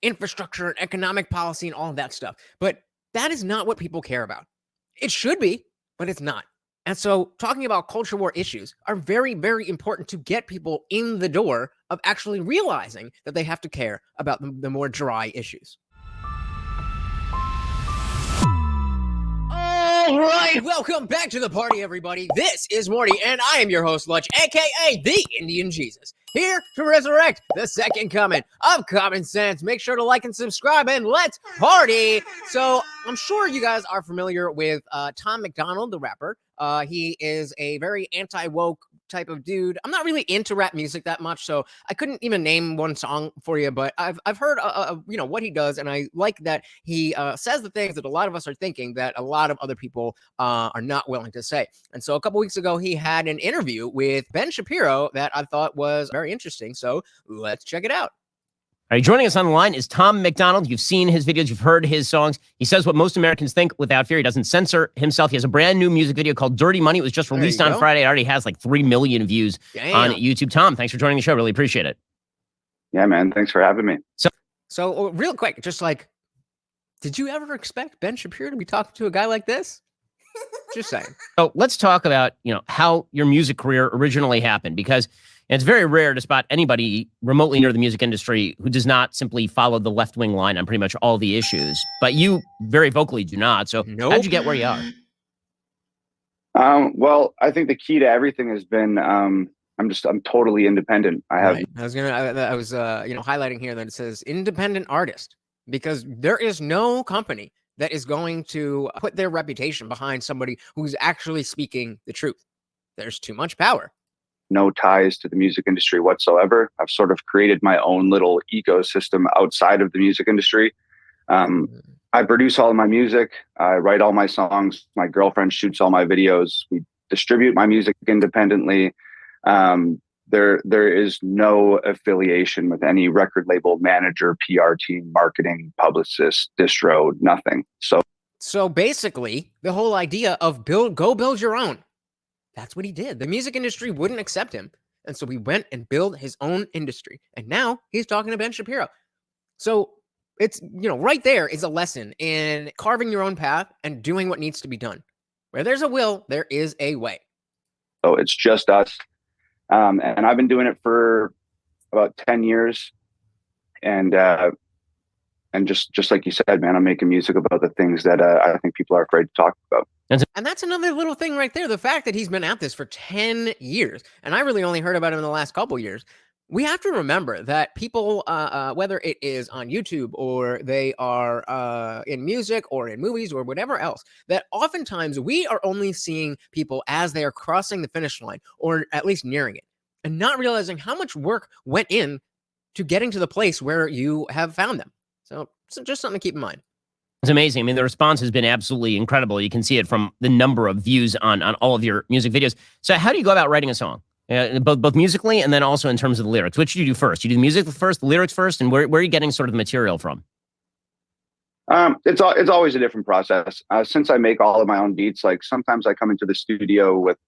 infrastructure and economic policy and all of that stuff. But that is not what people care about. It should be, but it's not. And so talking about culture war issues are very, very important to get people in the door of actually realizing that they have to care about the more dry issues. All right, welcome back to the party, everybody. This is Morty, and I am your host, Lutch, aka the Indian Jesus, here to resurrect the second coming of common sense. Make sure to like and subscribe, and let's party. So I'm sure you guys are familiar with Tom MacDonald, the rapper. He is a very anti-woke type of dude. I'm not really into rap music that much, so I couldn't even name one song for you, but I've heard what he does, and I like that he says the things that a lot of us are thinking that a lot of other people are not willing to say. And so a couple weeks ago, he had an interview with Ben Shapiro that I thought was very interesting. So let's check it out. All right, joining us on the line is Tom MacDonald. You've seen his videos. You've heard his songs. He says what most Americans think without fear. He doesn't censor himself. He has a brand new music video called Dirty Money. It was just released on Friday. It already has like 3 million views on YouTube. Tom, thanks for joining the show. Really appreciate it. Yeah, man. Thanks for having me. So real quick, just like, did you ever expect Ben Shapiro to be talking to a guy like this? Just saying. So let's talk about, how your music career originally happened, because it's very rare to spot anybody remotely near the music industry who does not simply follow the left-wing line on pretty much all the issues. But you very vocally do not. So how'd you get where you are? Well, I think the key to everything has been I'm totally independent. I was highlighting here that it says independent artist, because there is no company that is going to put their reputation behind somebody who's actually speaking the truth. There's too much power. No ties to the music industry whatsoever. I've sort of created my own little ecosystem outside of the music industry. I produce all of my music. I write all my songs. My girlfriend shoots all my videos. We distribute my music independently. There is no affiliation with any record label, manager, PR team, marketing, publicist, distro, nothing. So basically, the whole idea of go build your own. That's what he did. The music industry wouldn't accept him. And so he went and built his own industry. And now he's talking to Ben Shapiro. So it's, right there is a lesson in carving your own path and doing what needs to be done. Where there's a will, there is a way. So it's just us. And I've been doing it for about 10 years. And just like you said, man, I'm making music about the things that I think people are afraid to talk about. And that's another little thing right there. The fact that he's been at this for 10 years, and I really only heard about him in the last couple years. We have to remember that people, whether it is on YouTube or they are in music or in movies or whatever else, that oftentimes we are only seeing people as they are crossing the finish line, or at least nearing it, and not realizing how much work went in to getting to the place where you have found them. So just something to keep in mind. It's amazing. I mean, the response has been absolutely incredible. You can see it from the number of views on all of your music videos. So how do you go about writing a song? Both musically and then also in terms of the lyrics. Which do you do first? You do the music first, the lyrics first, and where are you getting sort of the material from? It's always a different process. Since I make all of my own beats, like sometimes I come into the studio with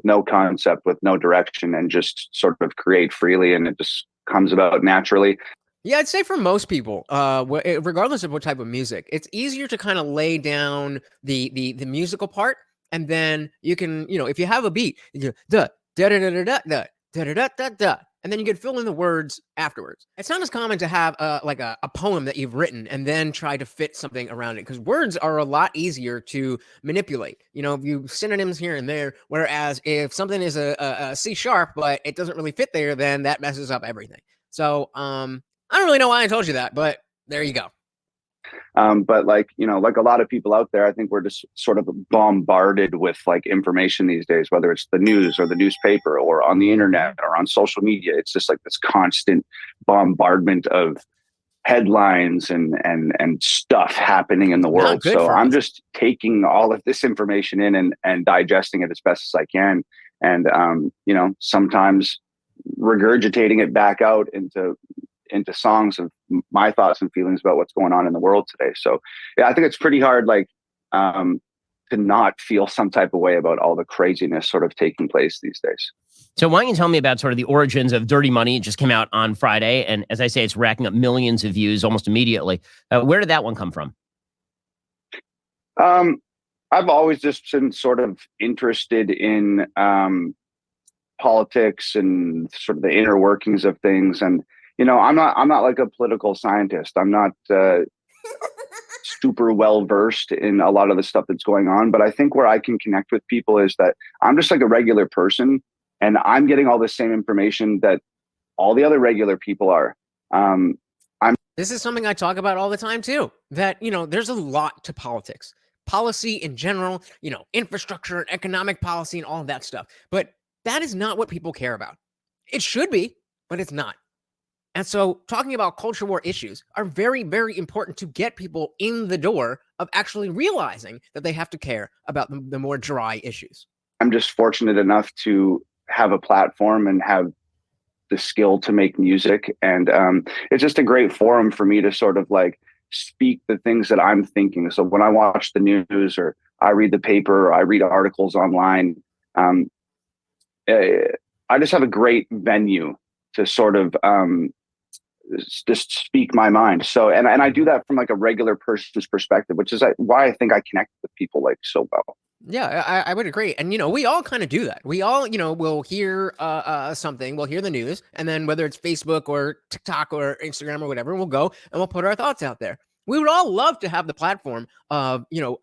no concept, with no direction, and just sort of create freely, and it just comes about naturally. Yeah, I'd say for most people, regardless of what type of music, it's easier to kind of lay down the musical part, and then you can, if you have a beat, you go, da da da da da da da da da da, and then you can fill in the words afterwards. It's not as common to have a poem that you've written and then try to fit something around it, because words are a lot easier to manipulate. You synonyms here and there, whereas if something is a C sharp but it doesn't really fit there, then that messes up everything. So I don't really know why I told you that, but there you go. But like a lot of people out there, I think we're just sort of bombarded with like information these days, whether it's the news or the newspaper or on the internet or on social media. It's just like this constant bombardment of headlines and stuff happening in the world. So I'm just taking all of this information in and digesting it as best as I can. And, sometimes regurgitating it back out into songs of my thoughts and feelings about what's going on in the world today. So yeah, I think it's pretty hard, like, to not feel some type of way about all the craziness sort of taking place these days. So why don't you tell me about sort of the origins of Dirty Money? It just came out on Friday. And as I say, it's racking up millions of views almost immediately. Where did that one come from? I've always just been sort of interested in politics and sort of the inner workings of things. And, you know, I'm not like a political scientist. I'm not super well versed in a lot of the stuff that's going on. But I think where I can connect with people is that I'm just like a regular person, and I'm getting all the same information that all the other regular people are. This is something I talk about all the time too, that, you know, there's a lot to politics, policy in general, you know, infrastructure and economic policy and all of that stuff. But that is not what people care about. It should be, but it's not. And so talking about culture war issues are very, very important to get people in the door of actually realizing that they have to care about the more dry issues. I'm just fortunate enough to have a platform and have the skill to make music. And it's just a great forum for me to sort of like speak the things that I'm thinking. So when I watch the news or I read the paper or I read articles online, I just have a great venue to sort of just speak my mind. So, and I do that from like a regular person's perspective, which is why I think I connect with people like so well. Yeah, I would agree. And, you know, we all kind of do that. We all, you know, will hear something, we'll hear the news, and then whether it's Facebook or TikTok or Instagram or whatever, we'll go and we'll put our thoughts out there. We would all love to have the platform of, you know,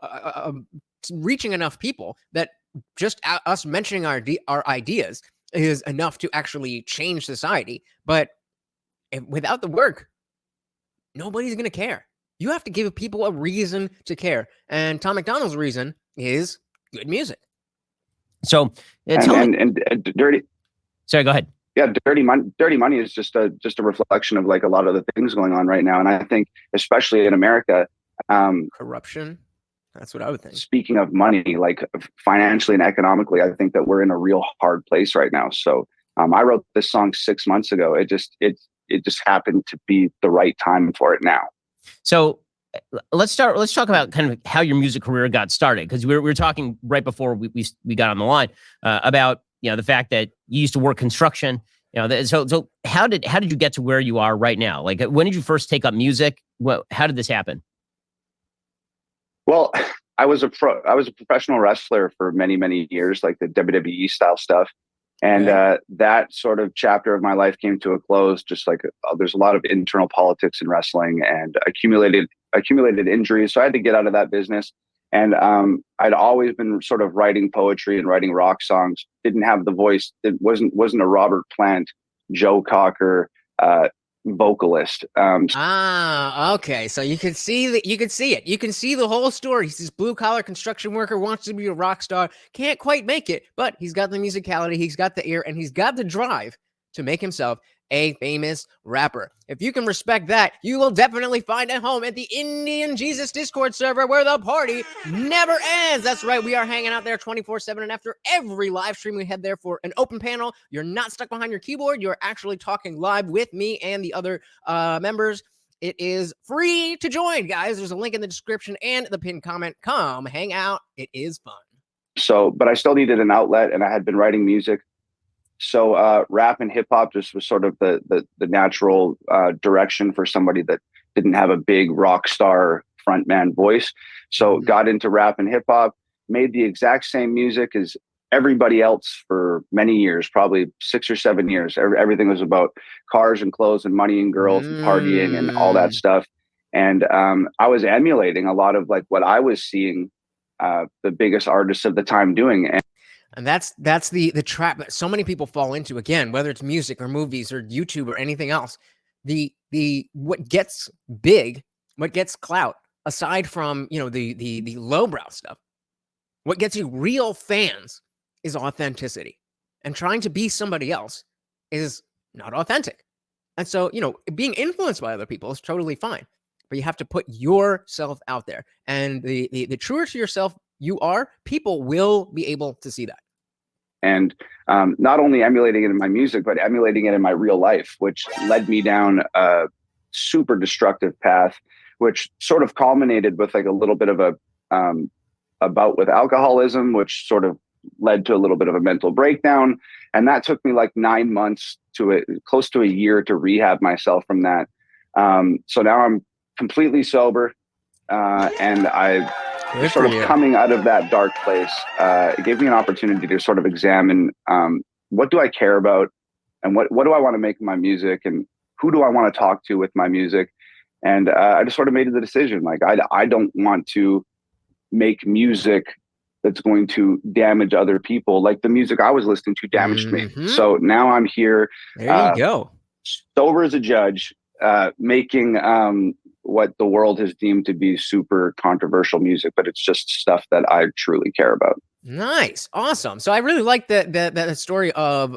reaching enough people that just us mentioning our ideas is enough to actually change society. But without the work, nobody's going to care. You have to give people a reason to care. And Tom MacDonald's reason is good music. So and dirty. Sorry, go ahead. Yeah, dirty money is just a reflection of like a lot of the things going on right now. And I think especially in America, corruption. That's what I would think. Speaking of money, like financially and economically, I think that we're in a real hard place right now. So I wrote this song 6 months ago. It just happened to be the right time for it now. So let's talk about kind of how your music career got started, because we were talking right before we got on the line about, you know, the fact that you used to work construction. You know, so how did you get to where you are right now? Like, when did you first take up music? How did this happen? Well, I was a professional wrestler for many, many years, like the WWE style stuff. And that sort of chapter of my life came to a close. Just like there's a lot of internal politics in wrestling and accumulated injuries. So I had to get out of that business. And I'd always been sort of writing poetry and writing rock songs. Didn't have the voice. It wasn't a Robert Plant, Joe Cocker vocalist. Okay. So you can see that. You can see it. You can see the whole story. He's this blue collar construction worker, wants to be a rock star, can't quite make it, but he's got the musicality, he's got the ear, and he's got the drive to make himself a famous rapper. If you can respect that, you will definitely find a home at the Indian Jesus Discord server, where the party never ends. That's right. We are hanging out there 24/7. And after every live stream, we head there for an open panel. You're not stuck behind your keyboard. You're actually talking live with me and the other members. It is free to join, guys. There's a link in the description and the pinned comment. Come hang out. It is fun. So, but I still needed an outlet, and I had been writing music. So rap and hip hop just was sort of the natural direction for somebody that didn't have a big rock star frontman voice. So got into rap and hip hop, made the exact same music as everybody else for many years, probably 6 or 7 years. Everything was about cars and clothes and money and girls and partying and all that stuff. And I was emulating a lot of like what I was seeing the biggest artists of the time doing. And that's the trap that so many people fall into, again, whether it's music or movies or YouTube or anything else. The what gets big, what gets clout, aside from, you know, the lowbrow stuff, what gets you real fans is authenticity. And trying to be somebody else is not authentic. And so, you know, being influenced by other people is totally fine, but you have to put yourself out there. And the truer to yourself you are, people will be able to see that. And not only emulating it in my music, but emulating it in my real life, which led me down a super destructive path, which sort of culminated with like a little bit of a a bout with alcoholism, which sort of led to a little bit of a mental breakdown. And that took me like 9 months to close to a year to rehab myself from that. So now I'm completely sober. And I sort of coming out of that dark place, it gave me an opportunity to sort of examine what do I care about, and what do I want to make in my music, and who do I want to talk to with my music. And I just sort of made the decision, like I don't want to make music that's going to damage other people, like the music I was listening to damaged me. So now I'm here. There you go. Sober as a judge, making what the world has deemed to be super controversial music, but it's just stuff that I truly care about. Nice. Awesome. So I really like that story of,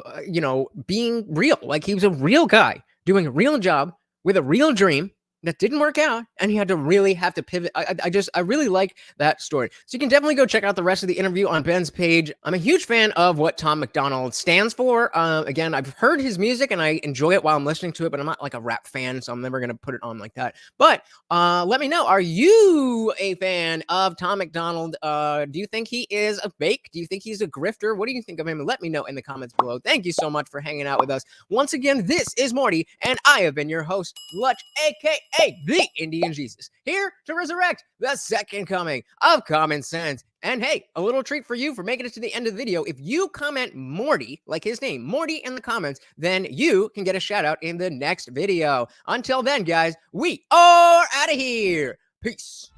being real. Like, he was a real guy doing a real job with a real dream that didn't work out, and he had to really pivot. I really like that story. So you can definitely go check out the rest of the interview on Ben's page. I'm a huge fan of what Tom MacDonald stands for. Again, I've heard his music and I enjoy it while I'm listening to it, but I'm not like a rap fan, so I'm never going to put it on like that. But let me know, are you a fan of Tom MacDonald? Do you think he is a fake? Do you think he's a grifter? What do you think of him? Let me know in the comments below. Thank you so much for hanging out with us. Once again, this is Morty, and I have been your host, Lutch, aka the Indian Jesus, here to resurrect the second coming of common sense. And hey, a little treat for you for making it to the end of the video. If you comment Morty, like his name, Morty, in the comments, then you can get a shout out in the next video. Until then, guys, we are out of here. Peace.